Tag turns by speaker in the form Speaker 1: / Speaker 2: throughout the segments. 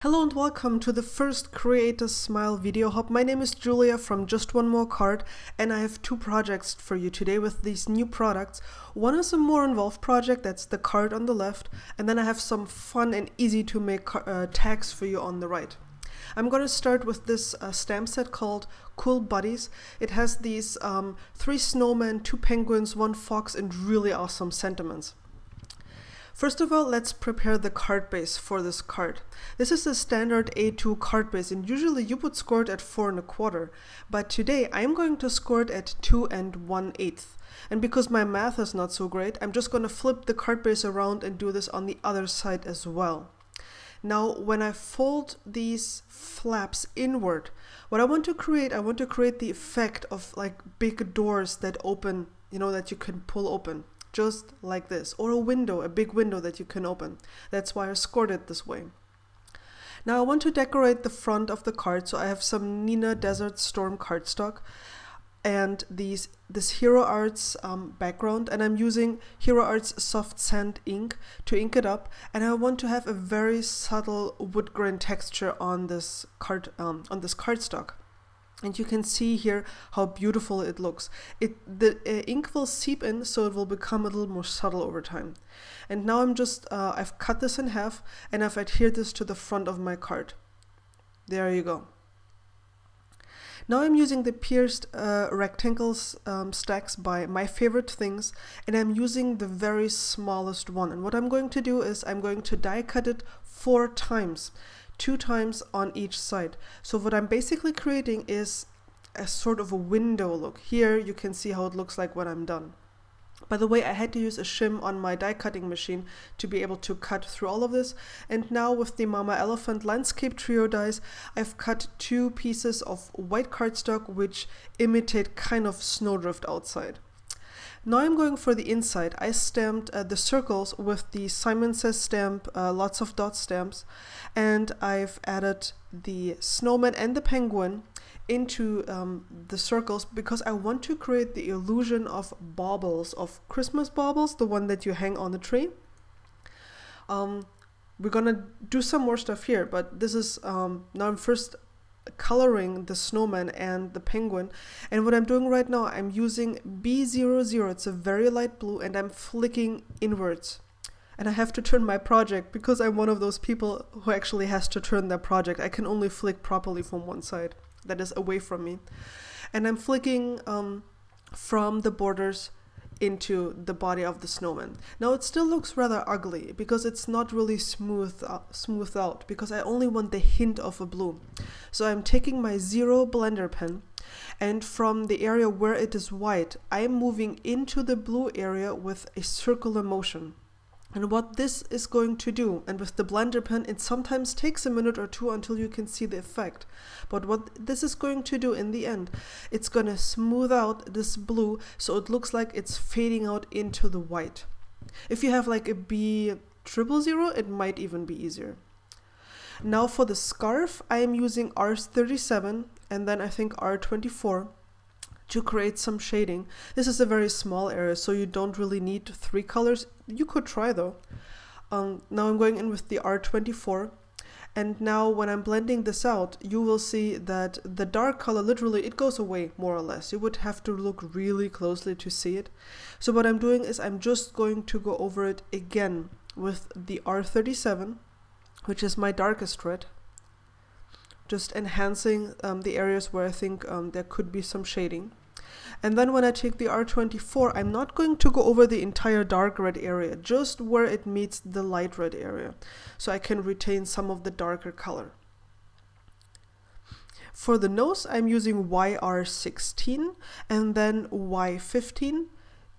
Speaker 1: Hello and welcome to the first Create a Smile video hub. My name is Julia from Just One More Card, and I have two projects for you today with these new products. One is a more involved project, that's the card on the left, and then I have some fun and easy to make tags for you on the right. I'm going to start with this stamp set called Cool Buddies. It has these 3 snowmen, 2 penguins, 1 fox, and really awesome sentiments. First of all, let's prepare the card base for this card. This is a standard A2 card base, and usually you would score it at 4 1/4, but today I'm going to score it at 2 1/8. And because my math is not so great, I'm just going to flip the card base around and do this on the other side as well. Now, when I fold these flaps inward, what I want to create the effect of like big doors that open, you know, that you can pull open. Just like this, or a window, a big window that you can open. That's why I scored it this way. Now I want to decorate the front of the card, so I have some Nina Desert Storm cardstock and this Hero Arts background, and I'm using Hero Arts Soft Sand ink to ink it up, and I want to have a very subtle wood grain texture on this cardstock. And you can see here how beautiful it looks. The ink will seep in, so it will become a little more subtle over time. And now I'm just, I've cut this in half and I've adhered this to the front of my card. There you go. Now I'm using the pierced rectangles stacks by My Favorite Things, and I'm using the very smallest one. And what I'm going to do is I'm going to die cut it 4 times. 2 times on each side. So what I'm basically creating is a sort of a window look. Here you can see how it looks like when I'm done. By the way, I had to use a shim on my die cutting machine to be able to cut through all of this. And now with the Mama Elephant Landscape Trio dies, I've cut 2 pieces of white cardstock which imitate kind of snowdrift outside. Now I'm going for the inside. I stamped the circles with the Simon Says stamp, lots of dot stamps, and I've added the snowman and the penguin into the circles because I want to create the illusion of baubles, of Christmas baubles, the one that you hang on the tree. We're gonna do some more stuff here, but this is, now I'm first coloring the snowman and the penguin, and what I'm doing right now, I'm using B00, it's a very light blue, and I'm flicking inwards. And I have to turn my project because I'm one of those people who actually has to turn their project. I can only flick properly from one side, that is away from me. And I'm flicking from the borders into the body of the snowman. Now it still looks rather ugly because it's not really smoothed out because I only want the hint of a blue. So I'm taking my 0 blender pen, and from the area where it is white, I'm moving into the blue area with a circular motion. And what this is going to do, and with the blender pen, it sometimes takes a minute or 2 until you can see the effect. But what this is going to do in the end, it's going to smooth out this blue so it looks like it's fading out into the white. If you have like a B000, it might even be easier. Now for the scarf, I am using R37 and then I think R24. To create some shading. This is a very small area, so you don't really need 3 colors. You could try though. Now I'm going in with the R24, and now when I'm blending this out, you will see that the dark color literally, it goes away more or less. You would have to look really closely to see it. So what I'm doing is I'm just going to go over it again with the R37, which is my darkest red. Just enhancing the areas where I think there could be some shading. And then when I take the R24, I'm not going to go over the entire dark red area, just where it meets the light red area, so I can retain some of the darker color. For the nose, I'm using YR16 and then Y15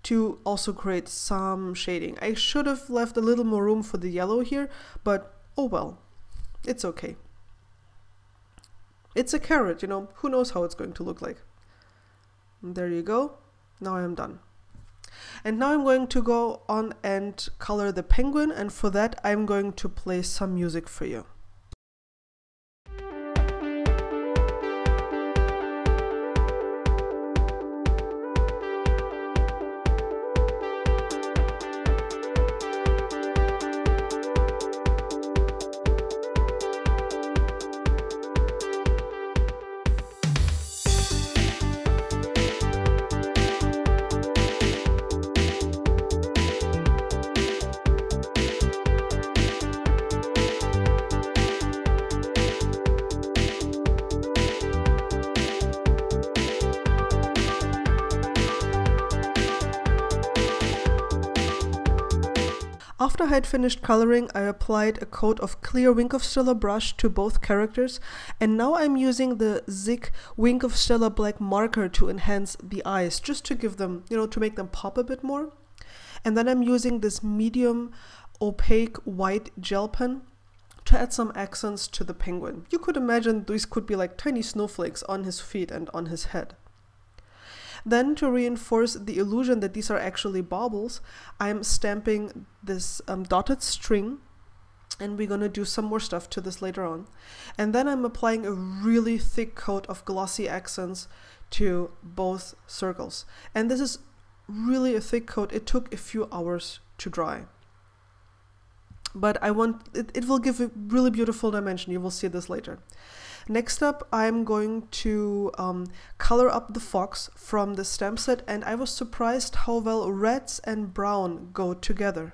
Speaker 1: to also create some shading. I should have left a little more room for the yellow here, but oh well, it's okay. It's a carrot, you know, who knows how it's going to look like. And there you go. Now I'm done. And now I'm going to go on and color the penguin, and for that I'm going to play some music for you. After I had finished coloring, I applied a coat of clear Wink of Stella brush to both characters, and now I'm using the Zig Wink of Stella black marker to enhance the eyes, just to give them, to make them pop a bit more. And then I'm using this medium opaque white gel pen to add some accents to the penguin. You could imagine these could be like tiny snowflakes on his feet and on his head. Then, to reinforce the illusion that these are actually baubles, I'm stamping this dotted string, and we're gonna do some more stuff to this later on. And then I'm applying a really thick coat of glossy accents to both circles. And this is really a thick coat. It took a few hours to dry. But I want it will give a really beautiful dimension. You will see this later. Next up, I'm going to color up the fox from the stamp set, and I was surprised how well reds and brown go together.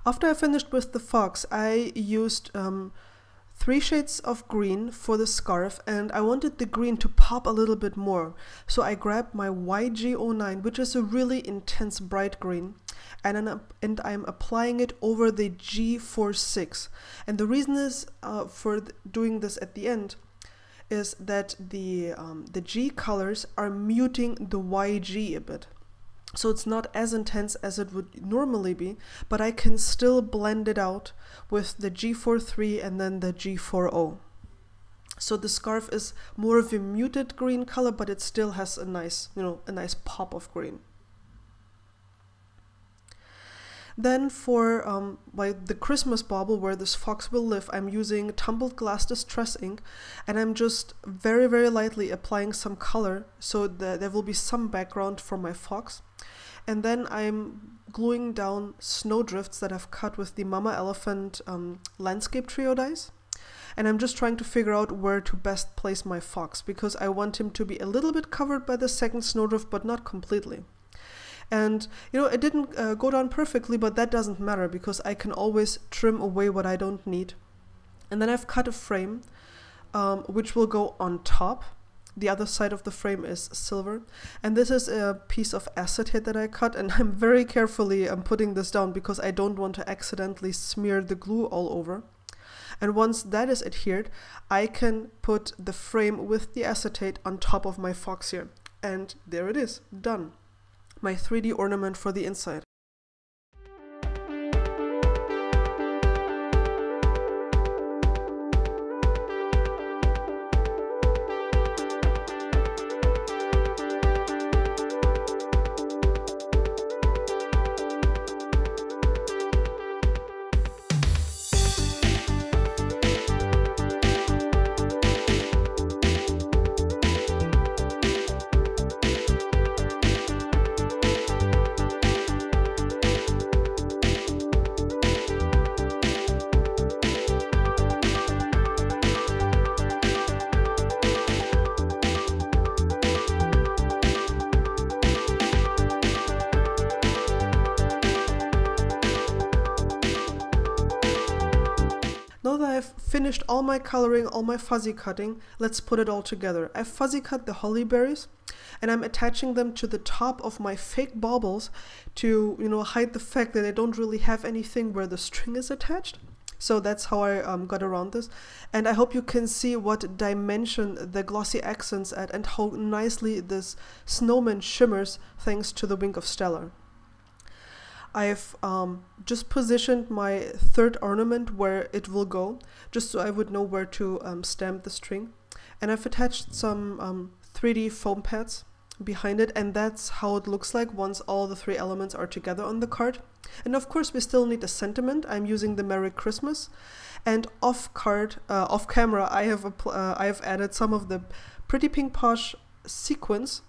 Speaker 1: After I finished with the fox, I used 3 shades of green for the scarf, and I wanted the green to pop a little bit more. So I grabbed my YG09, which is a really intense bright green, and I'm applying it over the G40. And the reason is for doing this at the end is that the G colors are muting the YG a bit. So it's not as intense as it would normally be, but I can still blend it out with the G43 and then the G40. So the scarf is more of a muted green color, but it still has a nice, a nice pop of green. Then for the Christmas bauble where this fox will live, I'm using Tumbled Glass Distress ink, and I'm just very, very lightly applying some color so that there will be some background for my fox. And then I'm gluing down snowdrifts that I've cut with the Mama Elephant landscape trio dies. And I'm just trying to figure out where to best place my fox, because I want him to be a little bit covered by the second snowdrift, but not completely. And it didn't go down perfectly, but that doesn't matter because I can always trim away what I don't need. And then I've cut a frame which will go on top. The other side of the frame is silver, and this is a piece of acetate that I cut, and I'm very carefully putting this down because I don't want to accidentally smear the glue all over. And once that is adhered, I can put the frame with the acetate on top of my fox here, and there it is, done. My 3D ornament for the inside. finished all my coloring, all my fuzzy cutting. Let's put it all together. I've fuzzy cut the holly berries, and I'm attaching them to the top of my fake baubles to, you know, hide the fact that I don't really have anything where the string is attached. So that's how I got around this. And I hope you can see what dimension the glossy accents add and how nicely this snowman shimmers thanks to the wing of Stellar. I've just positioned my third ornament where it will go, just so I would know where to stamp the string. And I've attached some 3D foam pads behind it, and that's how it looks like once all the 3 elements are together on the card. And of course we still need a sentiment. I'm using the Merry Christmas, and off camera I have added some of the Pretty Pink Posh sequins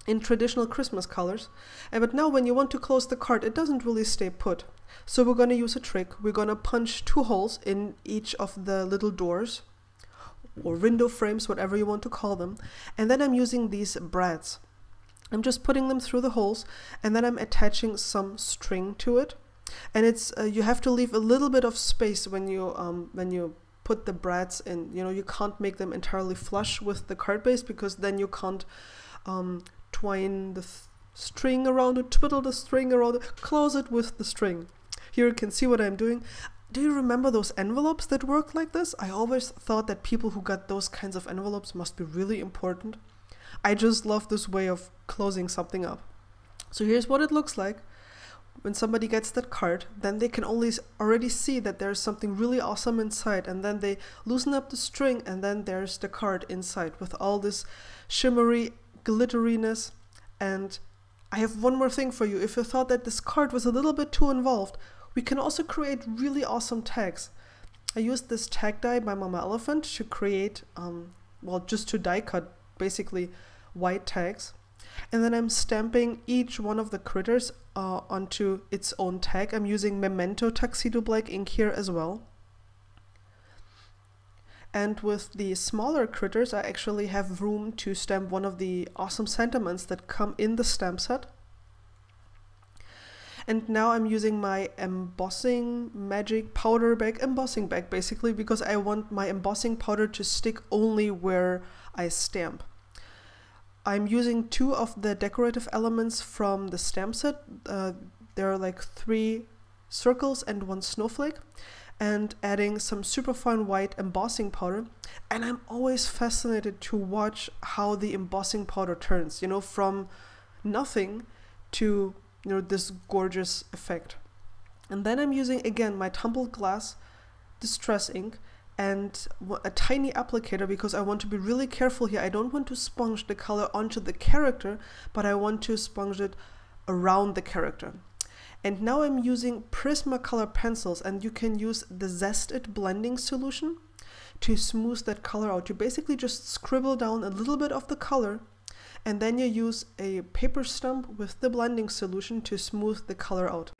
Speaker 1: in traditional Christmas colors. But now when you want to close the card, it doesn't really stay put. So we're going to use a trick. We're going to punch 2 holes in each of the little doors or window frames, whatever you want to call them. And then I'm using these brads. I'm just putting them through the holes, and then I'm attaching some string to it. And it's you have to leave a little bit of space when you put the brads in. You know, you can't make them entirely flush with the card base, because then you can't twine the string around it, twiddle the string around it, close it with the string. Here you can see what I'm doing. Do you remember those envelopes that work like this? I always thought that people who got those kinds of envelopes must be really important. I just love this way of closing something up. So here's what it looks like. When somebody gets that card, then they can already see that there's something really awesome inside, and then they loosen up the string, and then there's the card inside with all this shimmery glitteriness. And I have one more thing for you. If you thought that this card was a little bit too involved, we can also create really awesome tags. I used this tag die by Mama Elephant to create, well, just to die cut basically white tags. And then I'm stamping each one of the critters onto its own tag. I'm using Memento Tuxedo Black ink here as well. And with the smaller critters, I actually have room to stamp one of the awesome sentiments that come in the stamp set. And now I'm using my embossing magic powder bag, embossing bag basically, because I want my embossing powder to stick only where I stamp. I'm using 2 of the decorative elements from the stamp set. There are like 3 circles and 1 snowflake, and adding some superfine white embossing powder. And I'm always fascinated to watch how the embossing powder turns, you know, from nothing to, you know, this gorgeous effect. And then I'm using again my tumbled glass distress ink and a tiny applicator, because I want to be really careful here. I don't want to sponge the color onto the character, but I want to sponge it around the character. And now I'm using Prismacolor pencils, and you can use the Zest It blending solution to smooth that color out. You basically just scribble down a little bit of the color, and then you use a paper stump with the blending solution to smooth the color out.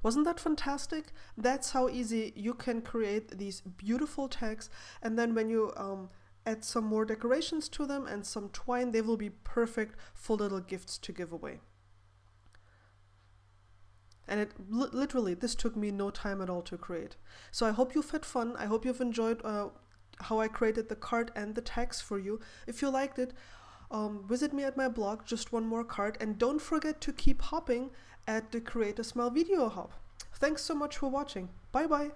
Speaker 1: Wasn't that fantastic? That's how easy you can create these beautiful tags, and then when you add some more decorations to them and some twine, they will be perfect for little gifts to give away. And it literally, this took me no time at all to create. So I hope you've had fun. I hope you've enjoyed how I created the card and the tags for you. If you liked it, visit me at my blog, Just One More Card, and don't forget to keep hopping at the Create a Smile Video Hub. Thanks so much for watching. Bye bye.